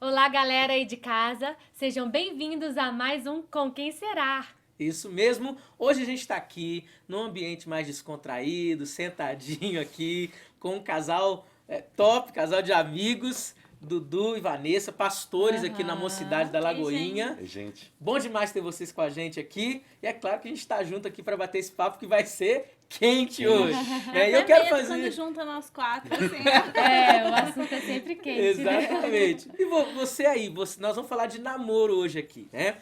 Olá, galera aí de casa. Sejam bem-vindos a mais um Com Quem Será? Isso mesmo. Hoje a gente está aqui num ambiente mais descontraído, sentadinho aqui, com um casal top, casal de amigos, Dudu e Vanessa, pastores aqui na Mocidade Aham. da Ei, gente. Lagoinha. Oi, gente. Bom demais ter vocês com a gente aqui. E é claro que a gente está junto aqui para bater esse papo que vai ser quente hoje. E eu Até quero mesmo fazer. quando junta nós quatro, assim. É, o assunto é sempre quente, né? Exatamente. E você aí, nós vamos falar de namoro hoje aqui, né?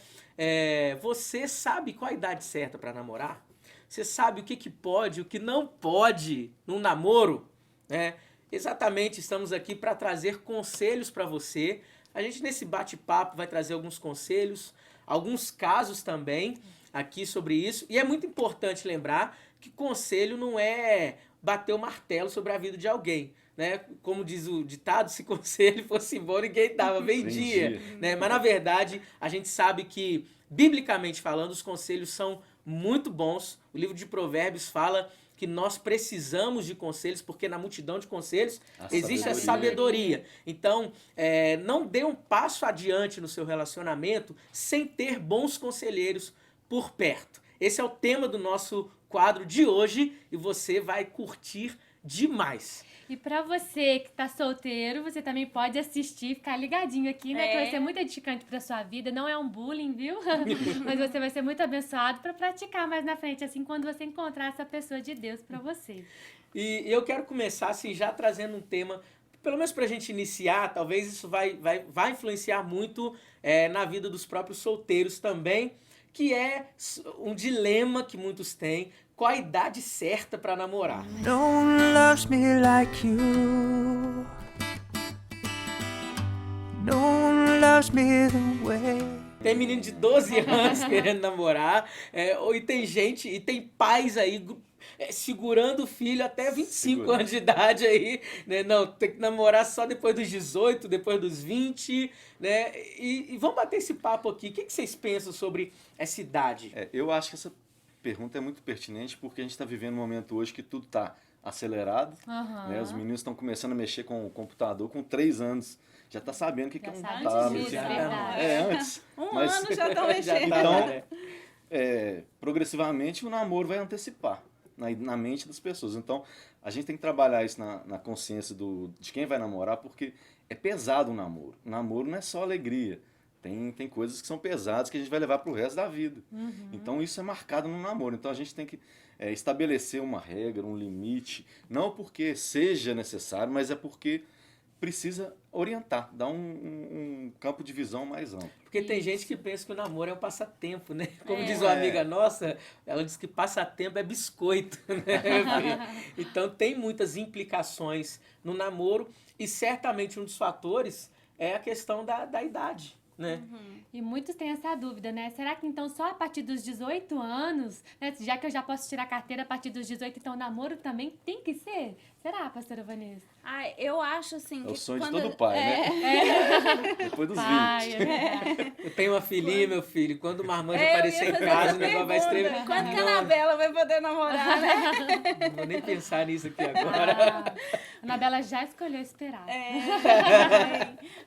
Você sabe qual a idade certa para namorar? Você sabe o que, que pode, o que não pode num namoro? Né? Exatamente, estamos aqui para trazer conselhos para você. A gente nesse bate-papo vai trazer alguns conselhos, alguns casos também aqui sobre isso. E é muito importante lembrar que conselho não é bater o martelo sobre a vida de alguém. Né? Como diz o ditado, se conselho fosse bom, ninguém dava, vendia. Vendia. Né? Mas na verdade, a gente sabe que, biblicamente falando, os conselhos são muito bons. O livro de Provérbios fala que nós precisamos de conselhos, porque na multidão de conselhos A existe a sabedoria. Então, não dê um passo adiante no seu relacionamento sem ter bons conselheiros por perto. Esse é o tema do nosso quadro de hoje e você vai curtir demais. E pra você que tá solteiro, você também pode assistir, ficar ligadinho aqui, né? Que vai ser muito edificante pra sua vida. Não é um bullying, viu? Mas você vai ser muito abençoado pra praticar mais na frente, assim, quando você encontrar essa pessoa de Deus pra você. E eu quero começar assim já trazendo um tema, pelo menos pra gente iniciar, talvez isso vai influenciar muito na vida dos próprios solteiros também, que é um dilema que muitos têm, qual a idade certa pra namorar. No one loves me like you. No one loves me the way. Tem menino de 12 anos querendo namorar, e tem gente, e tem pais aí segurando o filho até 25 Segura. anos de idade aí, né? Não, tem que namorar só depois dos 18, depois dos 20, né? E vamos bater esse papo aqui. O que vocês pensam sobre essa idade? Eu acho que essa pergunta é muito pertinente porque a gente está vivendo um momento hoje que tudo está acelerado. Aham. Né? Os meninos estão começando a mexer com o computador com 3 anos. Já está sabendo o que Já é um sabe tablet. disso, já. verdade. Antes. Um Mas- ano já estão Já mexendo. tá, Então, né? progressivamente o namoro vai antecipar na mente das pessoas. Então, a gente tem que trabalhar isso na consciência de quem vai namorar, porque é pesado o namoro. O namoro não é só alegria. Tem coisas que são pesadas que a gente vai levar para o resto da vida. Então, isso é marcado no namoro. Então, a gente tem que estabelecer uma regra, um limite, não porque seja necessário, mas é porque precisa orientar, dar um campo de visão mais amplo. Porque tem gente que pensa que o namoro é um passatempo, né? Como É. diz uma amiga nossa, ela diz que passatempo é biscoito, né? Então tem muitas implicações no namoro e certamente um dos fatores é a questão da idade, né? E muitos têm essa dúvida, né? Será que então só a partir dos 18 anos, né? Já que eu já posso tirar carteira a partir dos 18, então o namoro também tem que ser? Será, pastora Vanessa? Ai, eu acho assim É que o sonho de quando... todo pai, é, né? Depois dos Pai, 20. é verdade. Eu tenho uma filhinha, meu filho, quando o marmanjo eu aparecer ia em fazer casa, essa o negócio vai pergunta. estremer. Quando que a Não, Anabela vai poder namorar, né? não vou nem pensar nisso aqui agora. A Anabela já escolheu esperar.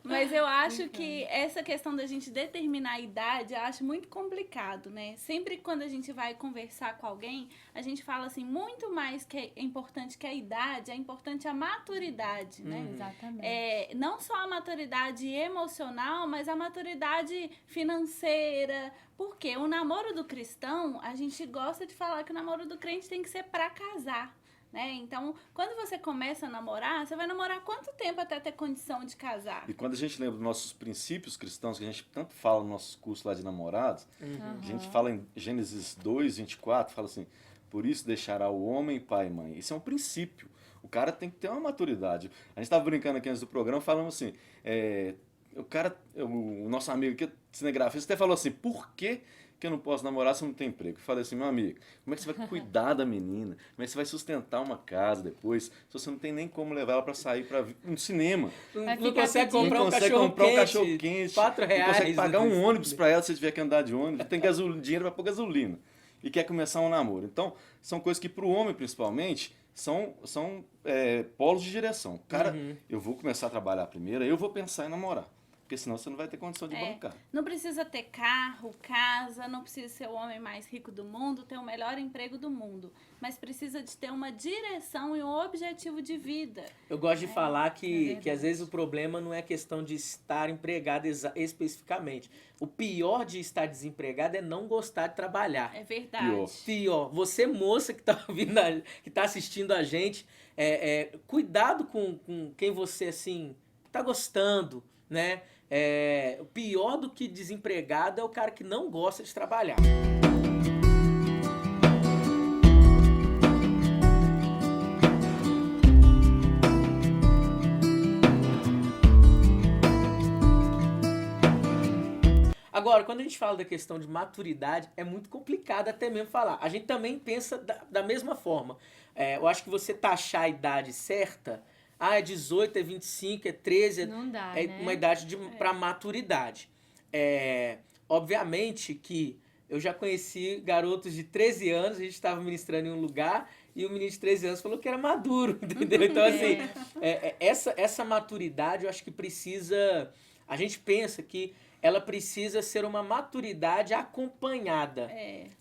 Mas eu acho que essa questão da gente determinar a idade, eu acho muito complicado, né? Sempre quando a gente vai conversar com alguém, a gente fala assim, muito mais que é importante que a idade, é importante a maturidade, né? Exatamente. Não só a maturidade emocional, mas a maturidade financeira. Porque o namoro do cristão, a gente gosta de falar que o namoro do crente tem que ser para casar. Né? Então, quando você começa a namorar, você vai namorar quanto tempo até ter condição de casar? E quando a gente lembra dos nossos princípios cristãos, que a gente tanto fala no nosso curso lá de namorados, a gente fala em Gênesis 2, 24, fala assim, por isso deixará o homem pai e mãe. Isso é um princípio. O cara tem que ter uma maturidade. A gente estava brincando aqui antes do programa, falando assim, o nosso amigo aqui, cinegrafista, até falou assim, por que eu não posso namorar se eu não tenho emprego? Eu falei assim, meu amigo, como é que você vai cuidar da menina? Como é que você vai sustentar uma casa depois, se você não tem nem como levar ela para sair para um cinema? Vai Não ficar consegue pedindo. comprar Não um consegue cachorro comprar um quente, cachorro quente, R$4. não consegue pagar um né? ônibus para ela se tiver que andar de ônibus, tem dinheiro para pôr gasolina e quer começar um namoro. Então, são coisas que para o homem, principalmente, são polos de direção. Cara, eu vou começar a trabalhar primeiro, aí eu vou pensar em namorar. porque senão você não vai ter condição de bancar. Não precisa ter carro, casa, não precisa ser o homem mais rico do mundo, ter o melhor emprego do mundo, mas precisa de ter uma direção e um objetivo de vida. Eu gosto de falar que verdade. às vezes o problema não é questão de estar empregado especificamente. O pior de estar desempregado é não gostar de trabalhar. É verdade. Pior. Pior, você moça que tá ouvindo, que tá assistindo a gente, cuidado com quem você, assim, tá gostando, né? O pior do que desempregado é o cara que não gosta de trabalhar. Agora, quando a gente fala da questão de maturidade, é muito complicado até mesmo falar. A gente também pensa da mesma forma. Eu acho que você taxar a idade certa, é 18, é 25, é 13, Não dá, é né? uma idade para maturidade. Obviamente que eu já conheci garotos de 13 anos, a gente estava ministrando em um lugar e o menino de 13 anos falou que era maduro, entendeu? Então, assim, essa maturidade eu acho que precisa... A gente pensa que ela precisa ser uma maturidade acompanhada.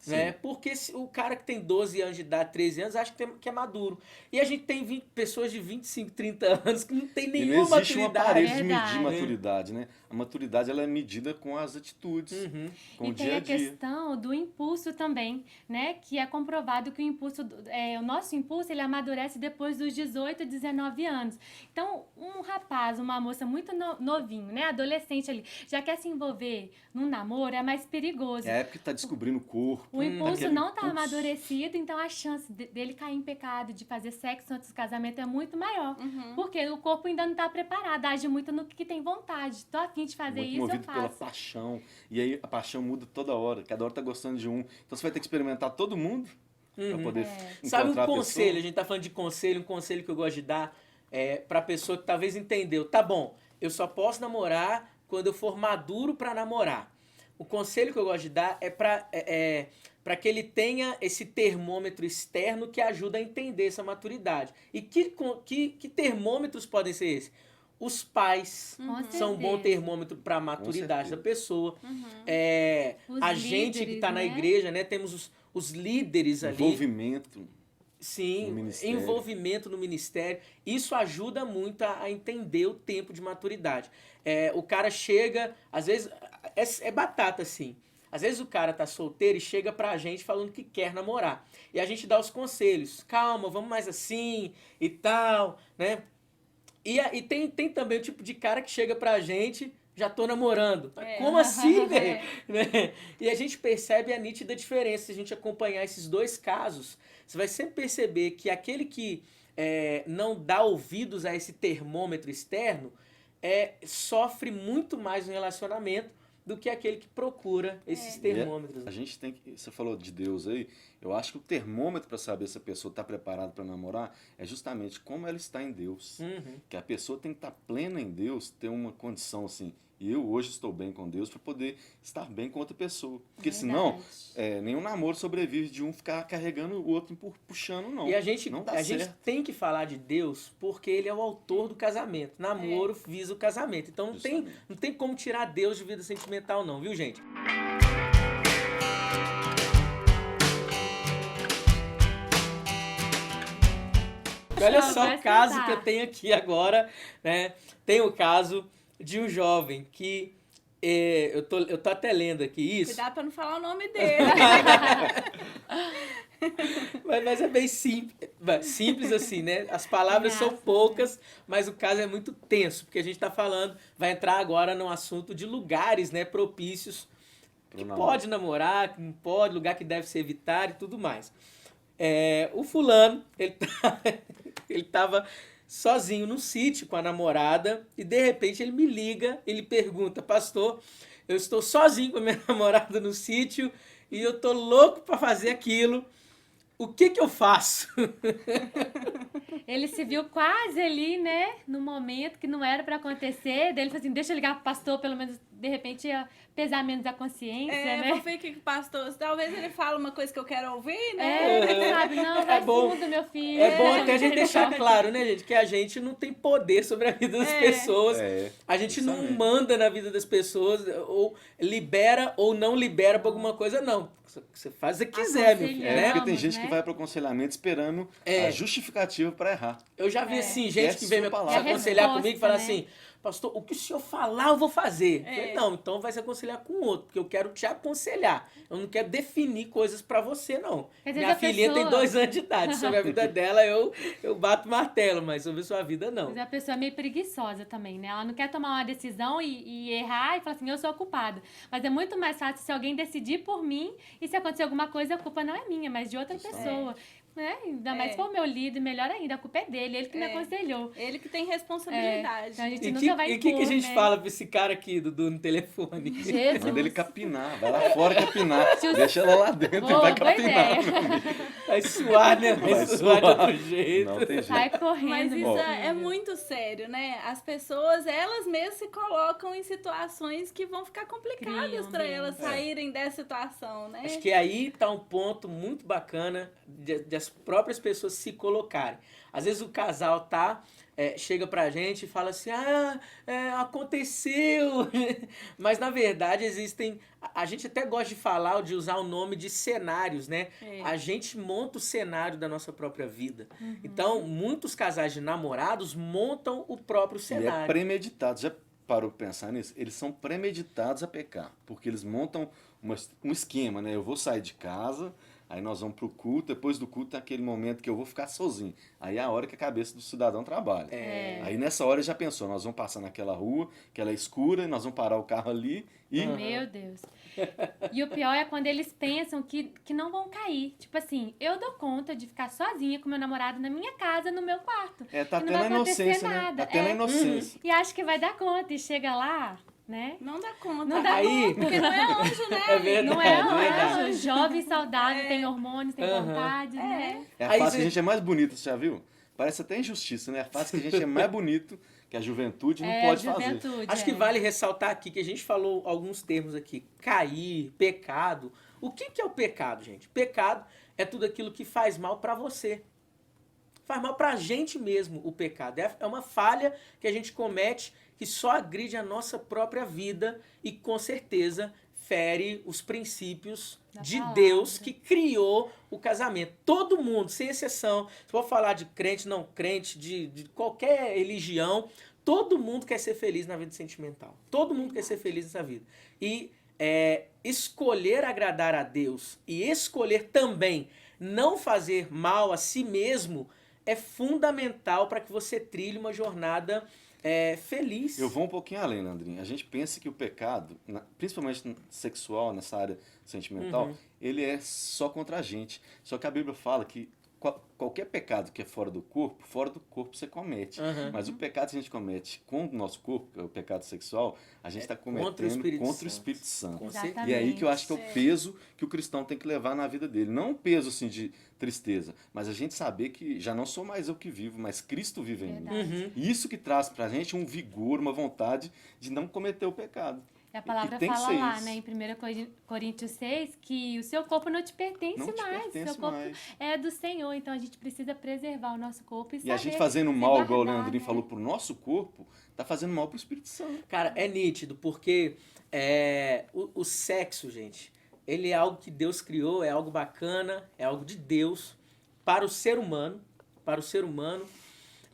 Né? Porque o cara que tem 12 anos de idade, 13 anos, acha que é maduro. E a gente tem pessoas de 25, 30 anos que não tem E nenhuma não existe um maturidade. aparelho de Verdade. medir maturidade, né? A maturidade ela é medida com as atitudes, com E o tem dia a a dia. questão do impulso também, né? Que é comprovado que o nosso impulso, ele amadurece depois dos 18, 19 anos. Então, um rapaz, uma moça muito novinho, né? Adolescente ali, já quer se envolver num namoro, é mais perigoso. É a época que tá descobrindo o corpo. O impulso aquele não tá impulso. amadurecido, então a chance dele cair em pecado, de fazer sexo antes do casamento é muito maior. Porque o corpo ainda não tá preparado, age muito no que tem vontade. Tô afim de fazer Muito isso, eu movido pela faço. paixão. E aí a paixão muda toda hora. Cada hora tá gostando de um. Então você vai ter que experimentar todo mundo pra poder Sabe encontrar um a conselho, a pessoa. gente tá falando de conselho, um conselho que eu gosto de dar pra pessoa que talvez entendeu. Tá bom, eu só posso namorar quando eu for maduro pra namorar. O conselho que eu gosto de dar é pra que ele tenha esse termômetro externo que ajuda a entender essa maturidade. E que termômetros podem ser esses? Os pais Com são um bom certeza. termômetro para a maturidade da certeza. pessoa. Os A gente que líderes, está na né? igreja, né? Temos os líderes ali. Envolvimento. Sim, no ministério. envolvimento no ministério. Isso ajuda muito a entender o tempo de maturidade. O cara chega, às vezes, é batata assim. Às vezes o cara tá solteiro e chega pra gente falando que quer namorar. E a gente dá os conselhos. Calma, vamos mais assim e tal, né? E tem também o tipo de cara que chega pra gente, já tô namorando. Como assim, velho? Né? E a gente percebe a nítida diferença. Se a gente acompanhar esses dois casos, você vai sempre perceber que aquele que não dá ouvidos a esse termômetro externo sofre muito mais no relacionamento do que aquele que procura esses termômetros. A gente tem que. Você falou de Deus aí. Eu acho que o termômetro para saber se a pessoa está preparada para namorar é justamente como ela está em Deus. Que a pessoa tem que estar plena em Deus, ter uma condição assim. E eu hoje estou bem com Deus para poder estar bem com outra pessoa. Porque senão, nenhum namoro sobrevive de um ficar carregando o outro puxando, não. E a gente Não gente tem que falar de Deus porque ele é o autor do casamento. Namoro visa o casamento. Então não tem como tirar Deus de vida sentimental não, viu, gente? Olha só o caso que eu tenho aqui agora, né? Tem o caso de um jovem que eu tô até lendo aqui isso. Cuidado pra não falar o nome dele. Mas é bem simples assim, né? As palavras são poucas, mas o caso é muito tenso, porque a gente tá falando, vai entrar agora num assunto de lugares, né, propícios, que pode namorar, que não pode, lugar que deve se evitar e tudo mais. O fulano, ele tava sozinho no sítio com a namorada e de repente ele me liga, ele pergunta: pastor, eu estou sozinho com a minha namorada no sítio e eu tô louco para fazer aquilo, o que eu faço? Ele se viu quase ali, né, no momento que não era pra acontecer, daí ele falou assim, deixa eu ligar pro pastor, pelo menos de repente, pesar menos a consciência, né? Vou ver o que o pastor... Talvez ele fale uma coisa que eu quero ouvir, É, né? quem sabe, não, vai bom. fundo, meu filho. É bom até a gente deixar claro, né, gente, que a gente não tem poder sobre a vida das pessoas. A gente não justamente. manda na vida das pessoas, ou libera ou não libera pra alguma coisa, não. Você faz o que quiser, meu filho, né? Porque tem Vamos, gente né? que vai pro aconselhamento esperando a justificativa para errar. Eu já vi, assim, gente que vem me palavra. aconselhar É a comigo e falar resposta, assim, pastor, o que o senhor falar, eu vou fazer. Eu falei, não, então vai se aconselhar com outro, porque eu quero te aconselhar. Eu não quero definir coisas pra você, não. Às vezes Minha a filhinha tem pessoa- 2 anos de idade. Sobre a vida dela, eu bato martelo, mas sobre a sua vida, não. Mas a pessoa é meio preguiçosa também, né? Ela não quer tomar uma decisão e errar e falar assim, eu sou a culpada. Mas é muito mais fácil se alguém decidir por mim e se acontecer alguma coisa, a culpa não é minha, mas de outra pessoa. Né? Ainda mais se for o meu líder, melhor ainda, a culpa é dele, ele que me aconselhou. Ele que tem responsabilidade. Então a gente E nunca vai o que a impor, gente né? fala pra esse cara aqui, Dudu, no telefone? Jesus. Manda ele capinar, vai lá fora capinar. Deixa ela lá dentro e Boa, vai boa capinar. ideia. Vai suar, né? Vai suar de outro jeito. Não tem jeito. Sai correndo. Mas meu isso filho. é muito sério, né? As pessoas, elas mesmas se colocam em situações que vão ficar complicadas Criam para mesmo. elas saírem dessa situação, né? Acho que aí tá um ponto muito bacana de as próprias pessoas se colocarem. Às vezes o casal chega pra gente e fala assim, aconteceu. Mas na verdade existem, a gente até gosta de falar ou de usar o nome de cenários, né? A gente monta o cenário da nossa própria vida. Então, muitos casais de namorados montam o próprio E é cenário. premeditado. Já parou pra pensar nisso? Eles são premeditados a pecar. Porque eles montam um esquema, né? Eu vou sair de casa, aí nós vamos pro culto, depois do culto é aquele momento que eu vou ficar sozinho. Aí é a hora que a cabeça do cidadão trabalha. Aí nessa hora ele já pensou, nós vamos passar naquela rua, que ela é escura, nós vamos parar o carro ali e... Meu Deus. E o pior é quando eles pensam que não vão cair. Tipo assim, eu dou conta de ficar sozinha com meu namorado na minha casa, no meu quarto. tá E até não na vai acontecer inocência, né? nada. Tá até na inocência. E acha que vai dar conta. E chega lá, né? Não dá conta. Não dá Aí- conta. Porque não é anjo, né? É verdade, Não é, não é verdade. anjo. Jovem, saudável, tem hormônios, tem Aham. vontade, né? É a Aí fase você- que a gente é mais bonito, você já viu? Parece até injustiça, né? A fase que a gente é mais bonito, que a juventude não pode fazer. juventude. Acho que vale ressaltar aqui que a gente falou alguns termos aqui. Cair, pecado. O que é o pecado, gente? Pecado é tudo aquilo que faz mal pra você. Faz mal pra gente mesmo o pecado. É uma falha que a gente comete que só agride a nossa própria vida e com certeza fere os princípios Da de palavra. Deus que criou o casamento. Todo mundo, sem exceção, se for falar de crente, não crente, de qualquer religião, todo mundo quer ser feliz na vida sentimental. Todo mundo quer ser feliz nessa vida. E escolher agradar a Deus e escolher também não fazer mal a si mesmo é fundamental para que você trilhe uma jornada feliz. Eu vou um pouquinho além, Leandrinho. A gente pensa que o pecado, principalmente sexual, nessa área sentimental, ele é só contra a gente. Só que a Bíblia fala que qualquer pecado que é fora do corpo você comete. Mas o pecado que a gente comete com o nosso corpo, que é o pecado sexual, a gente está cometendo contra o Espírito Santo. Com certeza. E é aí que eu acho que é o peso que o cristão tem que levar na vida dele. Não um peso assim de tristeza, mas a gente saber que já não sou mais eu que vivo, mas Cristo vive em mim. Isso que traz pra gente um vigor, uma vontade de não cometer o pecado. E a palavra tem que fala ser lá, isso. né, em 1 Coríntios 6, que o seu corpo não te pertence Não te mais. pertence Seu corpo mais. é do Senhor, então a gente precisa preservar o nosso corpo e E a saber gente fazendo se mal, igual o guardar, Leandrinho né? falou, pro nosso corpo, tá fazendo mal pro Espírito Santo. Cara, é nítido, porque o sexo, gente, ele é algo que Deus criou, é algo bacana, é algo de Deus para o ser humano,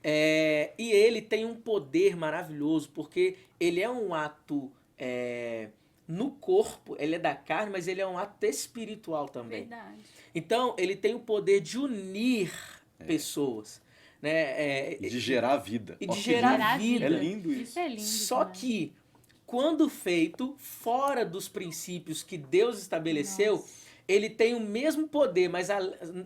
e ele tem um poder maravilhoso, porque ele é um ato no corpo, ele é da carne, mas ele é um ato espiritual também. Verdade. Então, ele tem o poder de unir pessoas, né? E de gerar vida. E Ó, de que gerar lindo. vida. É lindo isso. Isso é lindo. Só demais. que, quando feito fora dos princípios que Deus estabeleceu, ele tem o mesmo poder, mas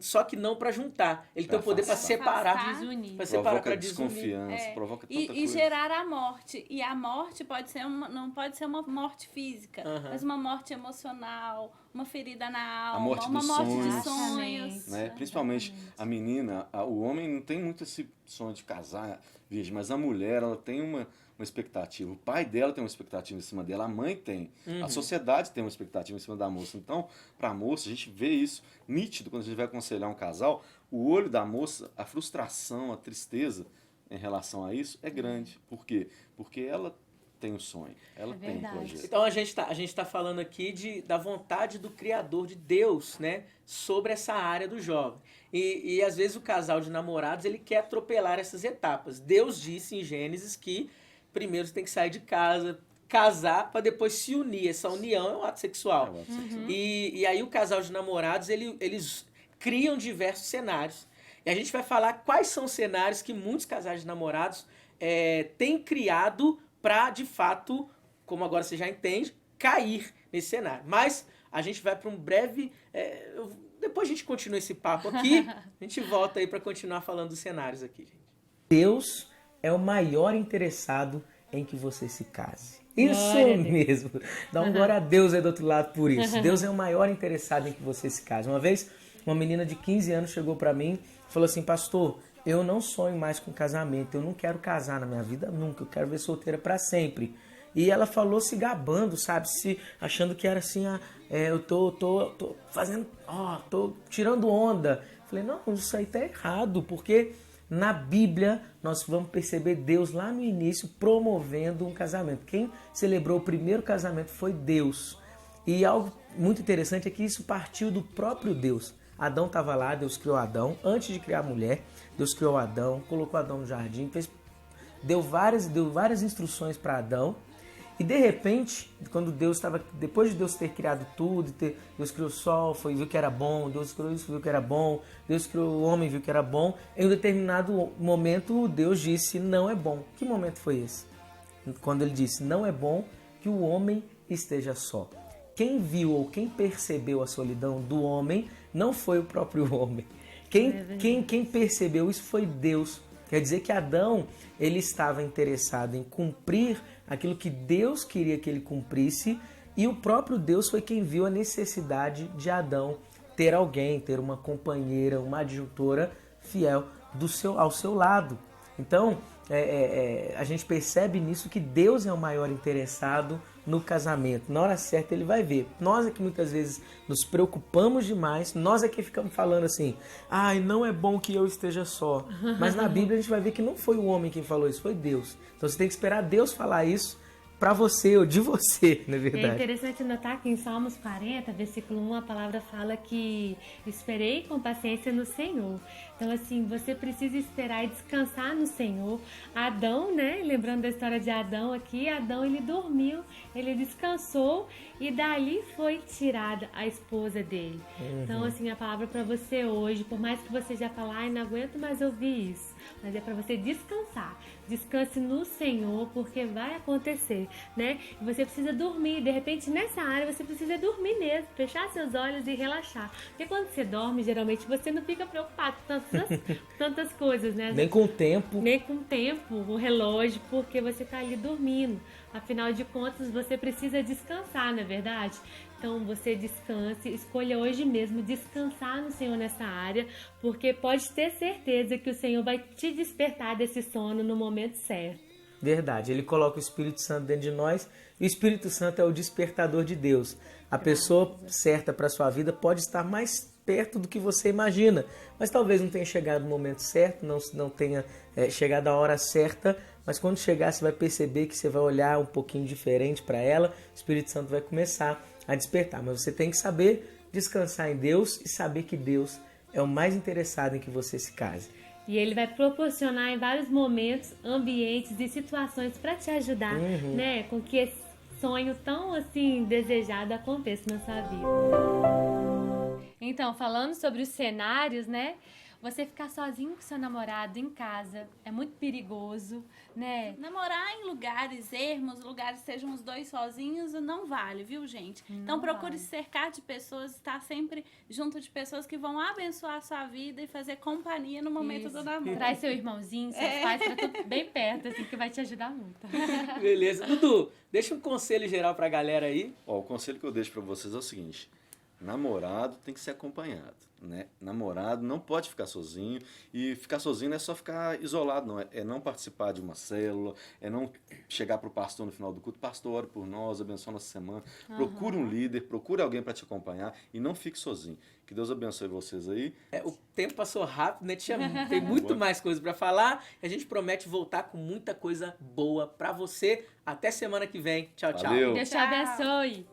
só que não para juntar. Ele tem o poder para afastar. separar. Desunir. Para separar, Provoca para desunir. desconfiança, provoca tanta E coisa. gerar a morte. E a morte pode ser não pode ser uma morte física, mas uma morte emocional, uma ferida na A alma, morte uma dos morte de sonhos. sonhos. Né? Principalmente a menina, o homem não tem muito esse sonho de casar virgem, mas a mulher, ela tem uma expectativa. O pai dela tem uma expectativa em cima dela, a mãe tem. A sociedade tem uma expectativa em cima da moça. Então, para a moça, a gente vê isso nítido quando a gente vai aconselhar um casal. O olho da moça, a frustração, a tristeza em relação a isso é grande. Por quê? Porque ela tem um sonho, ela tem um verdade. projeto. Então a gente tá falando aqui da vontade do Criador, de Deus, né? Sobre essa área do jovem. E às vezes o casal de namorados, ele quer atropelar essas etapas. Deus disse em Gênesis que primeiro você tem que sair de casa, casar, para depois se unir. Essa união é um ato sexual. E aí o casal de namorados, eles criam diversos cenários. E a gente vai falar quais são os cenários que muitos casais de namorados têm criado para, de fato, como agora você já entende, cair nesse cenário. Mas a gente vai para um breve... depois a gente continua esse papo aqui, a gente volta aí para continuar falando dos cenários aqui, gente. Deus é o maior interessado em que você se case. Isso Glória a Deus. mesmo. Dá um glória a Deus aí do outro lado por isso. Deus é o maior interessado em que você se case. Uma vez, uma menina de 15 anos chegou para mim e falou assim, pastor, eu não sonho mais com casamento, eu não quero casar na minha vida nunca, eu quero ver solteira para sempre. E ela falou se gabando, sabe, achando que era assim, eu tô fazendo, tô tirando onda. Falei, não, isso aí tá errado, porque na Bíblia nós vamos perceber Deus lá no início promovendo um casamento. Quem celebrou o primeiro casamento foi Deus. E algo muito interessante é que isso partiu do próprio Deus. Adão estava lá, Deus criou Adão. Antes de criar a mulher, Deus criou Adão, colocou Adão no jardim, deu várias instruções para Adão. E de repente, quando depois de Deus ter criado tudo, Deus criou o sol, viu que era bom, Deus criou isso, viu que era bom, Deus criou o homem, viu que era bom. Em um determinado momento, Deus disse, não é bom. Que momento foi esse? Quando ele disse, não é bom que o homem esteja só. Quem viu ou quem percebeu a solidão do homem não foi o próprio homem. Quem percebeu isso foi Deus. Quer dizer que Adão, ele estava interessado em cumprir aquilo que Deus queria que ele cumprisse, e o próprio Deus foi quem viu a necessidade de Adão ter alguém, ter uma companheira, uma adjutora fiel ao seu lado. Então, a gente percebe nisso que Deus é o maior interessado no casamento. Na hora certa ele vai ver. Nós é que muitas vezes nos preocupamos demais, nós é que ficamos falando assim, não é bom que eu esteja só. Mas na Bíblia a gente vai ver que não foi o homem quem falou isso, foi Deus. Então você tem que esperar Deus falar isso para você ou de você, na verdade. É interessante notar que em Salmos 40, versículo 1, a palavra fala que esperei com paciência no Senhor. Então, assim, você precisa esperar e descansar no Senhor. Adão, né? Lembrando da história de Adão aqui, Adão, ele dormiu, ele descansou e dali foi tirada a esposa dele. Então, assim, a palavra para você hoje, por mais que você já fale, não aguento mais ouvir isso, mas é para você descansar. Descanse no Senhor, porque vai acontecer, né? E você precisa dormir. De repente, nessa área, você precisa dormir mesmo. Fechar seus olhos e relaxar. Porque quando você dorme, geralmente, você não fica preocupado com tantas coisas, né? Nem com o tempo. Nem com o tempo, o relógio, porque você tá ali dormindo. Afinal de contas, você precisa descansar, não é verdade? Então, você descanse, escolha hoje mesmo descansar no Senhor nessa área, porque pode ter certeza que o Senhor vai te despertar desse sono no momento certo. Verdade, ele coloca o Espírito Santo dentro de nós e o Espírito Santo é o despertador de Deus. A pessoa certa para a sua vida pode estar mais perto do que você imagina, mas talvez não tenha chegado no momento certo, não tenha chegado a hora certa, mas quando chegar você vai perceber que você vai olhar um pouquinho diferente para ela, o Espírito Santo vai começar a despertar. Mas você tem que saber descansar em Deus e saber que Deus é o mais interessado em que você se case. E ele vai proporcionar em vários momentos, ambientes e situações para te ajudar, né, com que esse sonho tão assim desejado aconteça na sua vida. Então, falando sobre os cenários, né? Você ficar sozinho com seu namorado em casa é muito perigoso, né? Namorar em lugares ermos, lugares que sejam os dois sozinhos, não vale, viu, gente? Então procure se cercar de pessoas, estar sempre junto de pessoas que vão abençoar a sua vida e fazer companhia no momento do namoro. Traz seu irmãozinho, seus pais, pra tudo bem perto, assim, que vai te ajudar muito. Beleza. Dudu, deixa um conselho geral pra galera aí. O conselho que eu deixo para vocês é o seguinte, namorado tem que ser acompanhado, né? Namorado não pode ficar sozinho, e ficar sozinho não é só ficar isolado, não. É não participar de uma célula, é não chegar pro pastor no final do culto, pastor, ore por nós, abençoe nossa semana. Procure um líder, procure alguém para te acompanhar e não fique sozinho. Que Deus abençoe vocês aí. O tempo passou rápido, né? Tem muito mais coisa pra falar. A gente promete voltar com muita coisa boa pra você. Até semana que vem. Tchau, tchau. Valeu. Deus te Tchau. abençoe.